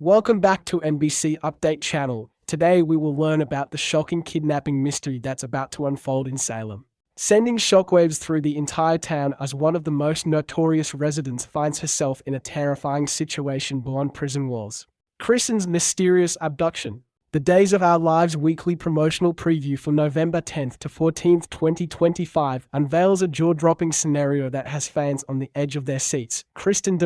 Welcome back to NBC Update channel. Today we will learn about the shocking kidnapping mystery that's about to unfold in Salem, sending shockwaves through the entire town as one of the most notorious residents finds herself in a terrifying situation beyond prison walls. Kristen's mysterious abduction. The Days of Our Lives weekly promotional preview for November 10th to 14th, 2025 unveils a jaw-dropping scenario that has fans on the edge of their seats. Kristen,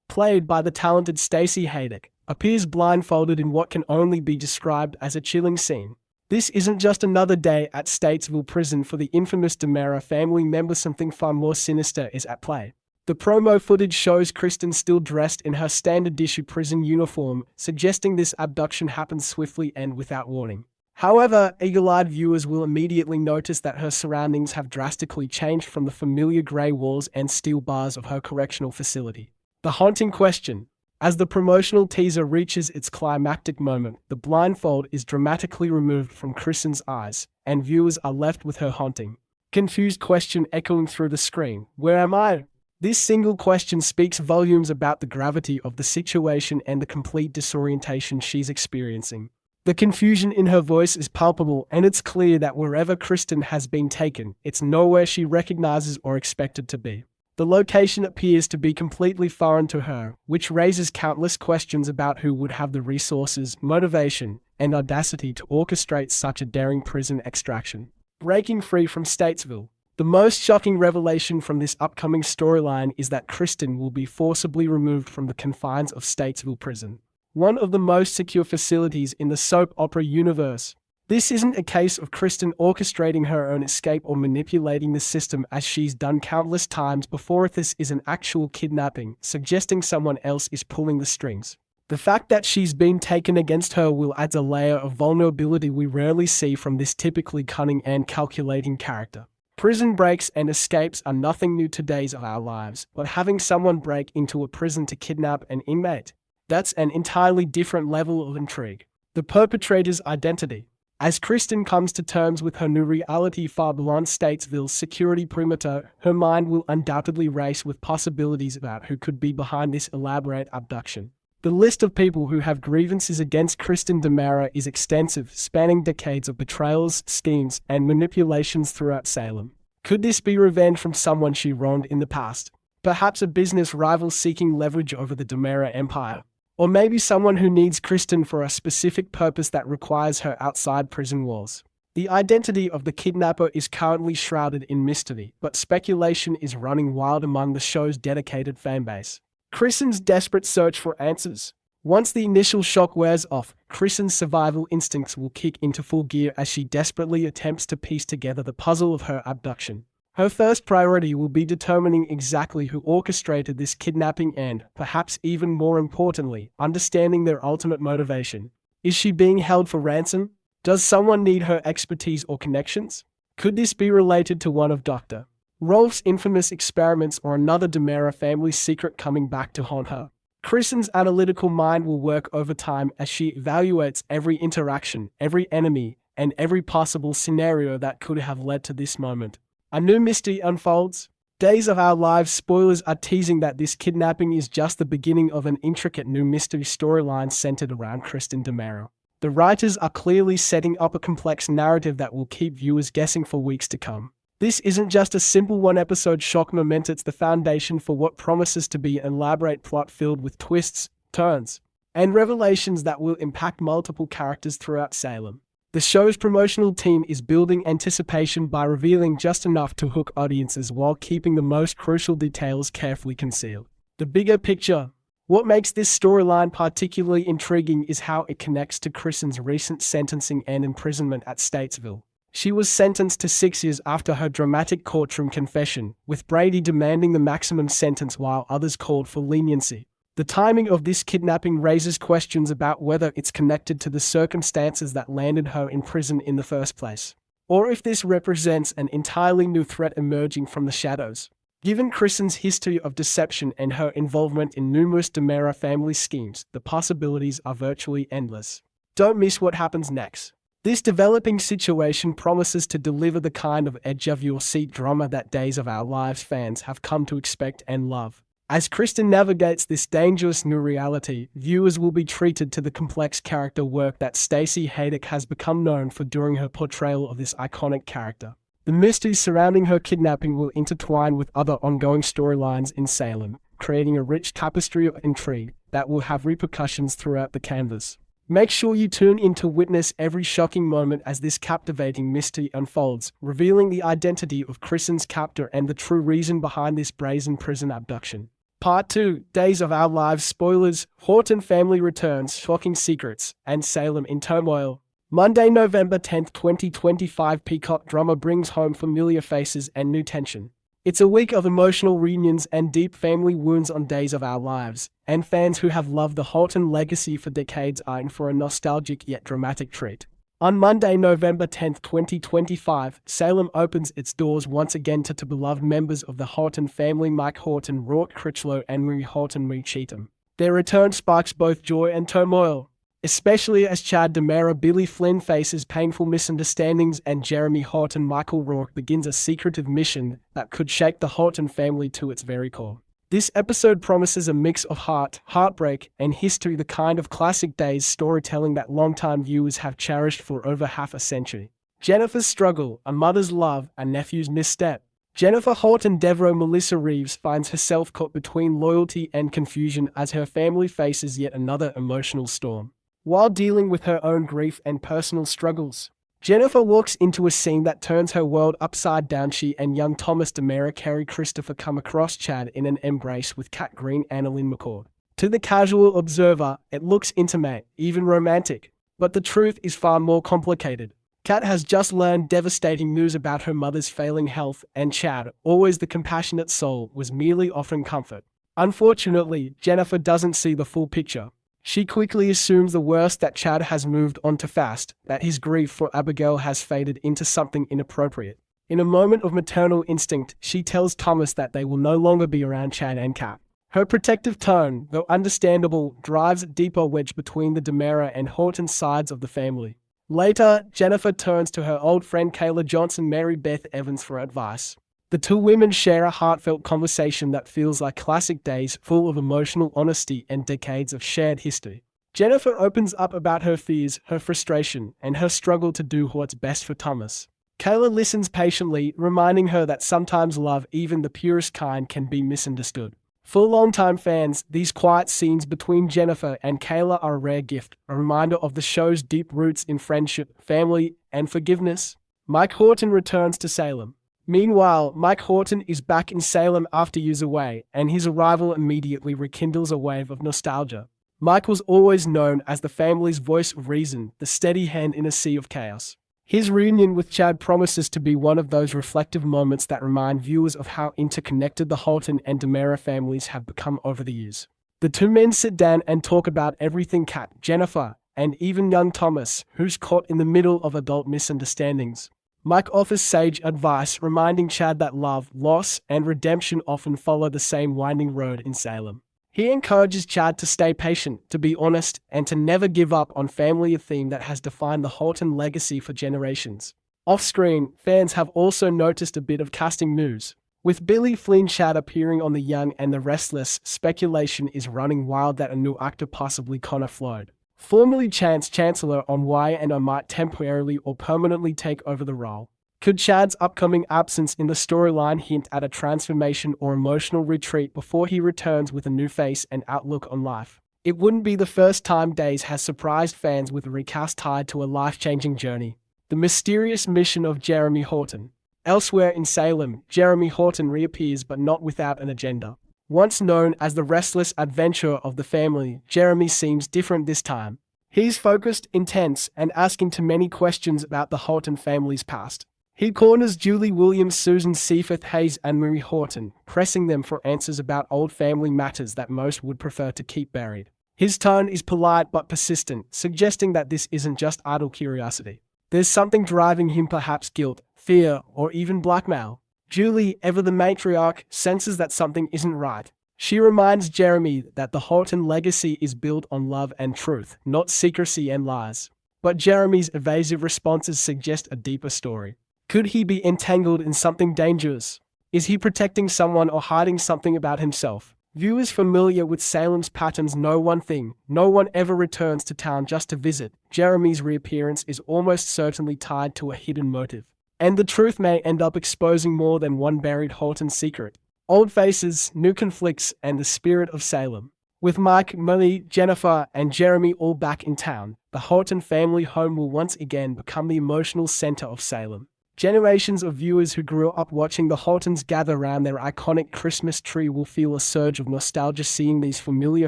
played by the talented Stacey Haydock, appears blindfolded in what can only be described as a chilling scene. This isn't just another day at Statesville prison for the infamous DiMera family member. Something far more sinister is at play. The promo footage shows Kristen still dressed in her standard-issue prison uniform, suggesting this abduction happened swiftly and without warning. However, eagle-eyed viewers will immediately notice that her surroundings have drastically changed from the familiar grey walls and steel bars of her correctional facility. The haunting question. As the promotional teaser reaches its climactic moment, the blindfold is dramatically removed from Kristen's eyes, and viewers are left with her haunting, confused question echoing through the screen. Where am I? This single question speaks volumes about the gravity of the situation and the complete disorientation she's experiencing. The confusion in her voice is palpable, and it's clear that wherever Kristen has been taken, it's nowhere she recognizes or expected to be. The location appears to be completely foreign to her, which raises countless questions about who would have the resources, motivation, and audacity to orchestrate such a daring prison extraction. Breaking free from Statesville. The most shocking revelation from this upcoming storyline is that Kristen will be forcibly removed from the confines of Statesville prison, one of the most secure facilities in the soap opera universe. This isn't a case of Kristen orchestrating her own escape or manipulating the system as she's done countless times before. This is an actual kidnapping, suggesting someone else is pulling the strings. The fact that she's been taken against her will add a layer of vulnerability we rarely see from this typically cunning and calculating character. Prison breaks and escapes are nothing new to Days of Our Lives, but having someone break into a prison to kidnap an inmate, that's an entirely different level of intrigue. The perpetrator's identity. As Kristen comes to terms with her new reality far beyond Statesville's security perimeter, her mind will undoubtedly race with possibilities about who could be behind this elaborate abduction. The list of people who have grievances against Kristen DiMera is extensive, spanning decades of betrayals, schemes, and manipulations throughout Salem. Could this be revenge from someone she wronged in the past? Perhaps a business rival seeking leverage over the DiMera empire? Or maybe someone who needs Kristen for a specific purpose that requires her outside prison walls. The identity of the kidnapper is currently shrouded in mystery, but speculation is running wild among the show's dedicated fanbase. Kristen's desperate search for answers. Once the initial shock wears off, Kristen's survival instincts will kick into full gear as she desperately attempts to piece together the puzzle of her abduction. Her first priority will be determining exactly who orchestrated this kidnapping and, perhaps even more importantly, understanding their ultimate motivation. Is she being held for ransom? Does someone need her expertise or connections? Could this be related to one of Dr. Rolf's infamous experiments or another DiMera family secret coming back to haunt her? Kristen's analytical mind will work overtime as she evaluates every interaction, every enemy, and every possible scenario that could have led to this moment. A new mystery unfolds. Days of Our Lives spoilers are teasing that this kidnapping is just the beginning of an intricate new mystery storyline centered around Kristen DiMera. The writers are clearly setting up a complex narrative that will keep viewers guessing for weeks to come. This isn't just a simple one-episode shock moment, it's the foundation for what promises to be an elaborate plot filled with twists, turns, and revelations that will impact multiple characters throughout Salem. The show's promotional team is building anticipation by revealing just enough to hook audiences while keeping the most crucial details carefully concealed. The bigger picture. What makes this storyline particularly intriguing is how it connects to Kristen's recent sentencing and imprisonment at Statesville. She was sentenced to 6 years after her dramatic courtroom confession, with Brady demanding the maximum sentence while others called for leniency. The timing of this kidnapping raises questions about whether it's connected to the circumstances that landed her in prison in the first place, or if this represents an entirely new threat emerging from the shadows. Given Kristen's history of deception and her involvement in numerous DiMera family schemes, the possibilities are virtually endless. Don't miss what happens next. This developing situation promises to deliver the kind of edge-of-your-seat drama that Days of Our Lives fans have come to expect and love. As Kristen navigates this dangerous new reality, viewers will be treated to the complex character work that Stacey Haydock has become known for during her portrayal of this iconic character. The mysteries surrounding her kidnapping will intertwine with other ongoing storylines in Salem, creating a rich tapestry of intrigue that will have repercussions throughout the canvas. Make sure you tune in to witness every shocking moment as this captivating mystery unfolds, revealing the identity of Kristen's captor and the true reason behind this brazen prison abduction. Part 2, Days of Our Lives Spoilers, Horton Family Returns, Shocking Secrets, and Salem in Turmoil. Monday, November 10, 2025, Peacock drama brings home familiar faces and new tension. It's a week of emotional reunions and deep family wounds on Days of Our Lives, and fans who have loved the Horton legacy for decades are in for a nostalgic yet dramatic treat. On Monday, November 10, 2025, Salem opens its doors once again to beloved members of the Horton family Mike Horton, Rourke Critchlow, and Marie Horton Marie Cheatham. Their return sparks both joy and turmoil, especially as Chad DiMera Billy Flynn faces painful misunderstandings and Jeremy Horton Michael Rourke begins a secretive mission that could shake the Horton family to its very core. This episode promises a mix of heart, heartbreak, and history, the kind of classic Days storytelling that longtime viewers have cherished for over half a century. Jennifer's struggle, a mother's love, a nephew's misstep. Jennifer Horton Devereaux Melissa Reeves finds herself caught between loyalty and confusion as her family faces yet another emotional storm. While dealing with her own grief and personal struggles, Jennifer walks into a scene that turns her world upside down. She and young Thomas DiMera Carey Christopher come across Chad in an embrace with Kat Green Annalyn McCord. To the casual observer, it looks intimate, even romantic. But the truth is far more complicated. Kat has just learned devastating news about her mother's failing health, and Chad, always the compassionate soul, was merely offering comfort. Unfortunately, Jennifer doesn't see the full picture. She quickly assumes the worst, that Chad has moved on to fast, that his grief for Abigail has faded into something inappropriate. In a moment of maternal instinct, she tells Thomas that they will no longer be around Chad and Kat. Her protective tone, though understandable, drives a deeper wedge between the DiMera and Horton sides of the family. Later, Jennifer turns to her old friend Kayla Johnson Mary Beth Evans for advice. The two women share a heartfelt conversation that feels like classic Days, full of emotional honesty and decades of shared history. Jennifer opens up about her fears, her frustration, and her struggle to do what's best for Thomas. Kayla listens patiently, reminding her that sometimes love, even the purest kind, can be misunderstood. For longtime fans, these quiet scenes between Jennifer and Kayla are a rare gift, a reminder of the show's deep roots in friendship, family, and forgiveness. Mike Horton returns to Salem. Meanwhile, Mike Horton is back in Salem after years away, and his arrival immediately rekindles a wave of nostalgia. Mike was always known as the family's voice of reason, the steady hand in a sea of chaos. His reunion with Chad promises to be one of those reflective moments that remind viewers of how interconnected the Horton and DiMera families have become over the years. The two men sit down and talk about everything: Kat, Jennifer, and even young Thomas, who's caught in the middle of adult misunderstandings. Mike offers sage advice, reminding Chad that love, loss, and redemption often follow the same winding road in Salem. He encourages Chad to stay patient, to be honest, and to never give up on family, a theme that has defined the Horton legacy for generations. Off-screen, fans have also noticed a bit of casting news. With Billy Flynn Chad appearing on The Young and the Restless, speculation is running wild that a new actor, possibly Connor Floyd, formerly Chance Chancellor on Y&O, might temporarily or permanently take over the role. Could Chad's upcoming absence in the storyline hint at a transformation or emotional retreat before he returns with a new face and outlook on life? It wouldn't be the first time Days has surprised fans with a recast tied to a life-changing journey. The mysterious mission of Jeremy Horton. Elsewhere in Salem, Jeremy Horton reappears, but not without an agenda. Once known as the restless adventurer of the family, Jeremy seems different this time. He's focused, intense, and asking too many questions about the Horton family's past. He corners Julie Williams, Susan Seaforth Hayes, and Marie Horton, pressing them for answers about old family matters that most would prefer to keep buried. His tone is polite but persistent, suggesting that this isn't just idle curiosity. There's something driving him, perhaps guilt, fear, or even blackmail. Julie, ever the matriarch, senses that something isn't right. She reminds Jeremy that the Horton legacy is built on love and truth, not secrecy and lies. But Jeremy's evasive responses suggest a deeper story. Could he be entangled in something dangerous? Is he protecting someone or hiding something about himself? Viewers familiar with Salem's patterns know one thing: no one ever returns to town just to visit. Jeremy's reappearance is almost certainly tied to a hidden motive. And the truth may end up exposing more than one buried Horton secret. Old faces, new conflicts, and the spirit of Salem. With Mike, Molly, Jennifer, and Jeremy all back in town, the Horton family home will once again become the emotional center of Salem. Generations of viewers who grew up watching the Hortons gather around their iconic Christmas tree will feel a surge of nostalgia seeing these familiar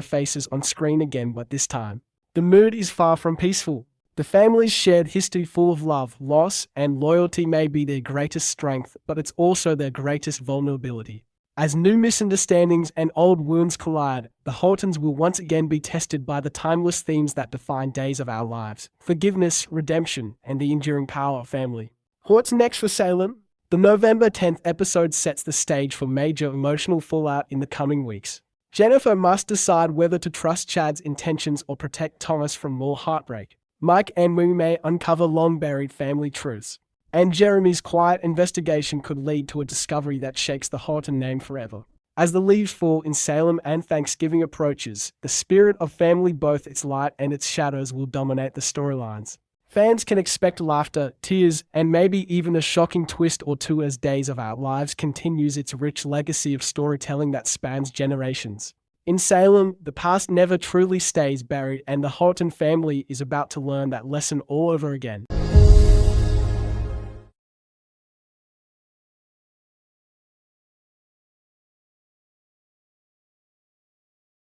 faces on screen again, but this time, the mood is far from peaceful. The family's shared history full of love, loss, and loyalty may be their greatest strength, but it's also their greatest vulnerability. As new misunderstandings and old wounds collide, the Hortons will once again be tested by the timeless themes that define days of our lives: forgiveness, redemption, and the enduring power of family. What's next for Salem? The November 10th episode sets the stage for major emotional fallout in the coming weeks. Jennifer must decide whether to trust Chad's intentions or protect Thomas from more heartbreak. Mike and Wu may uncover long-buried family truths. And Jeremy's quiet investigation could lead to a discovery that shakes the Horton name forever. As the leaves fall in Salem and Thanksgiving approaches, the spirit of family, both its light and its shadows, will dominate the storylines. Fans can expect laughter, tears, and maybe even a shocking twist or two as Days of Our Lives continues its rich legacy of storytelling that spans generations. In Salem, the past never truly stays buried, and the Horton family is about to learn that lesson all over again.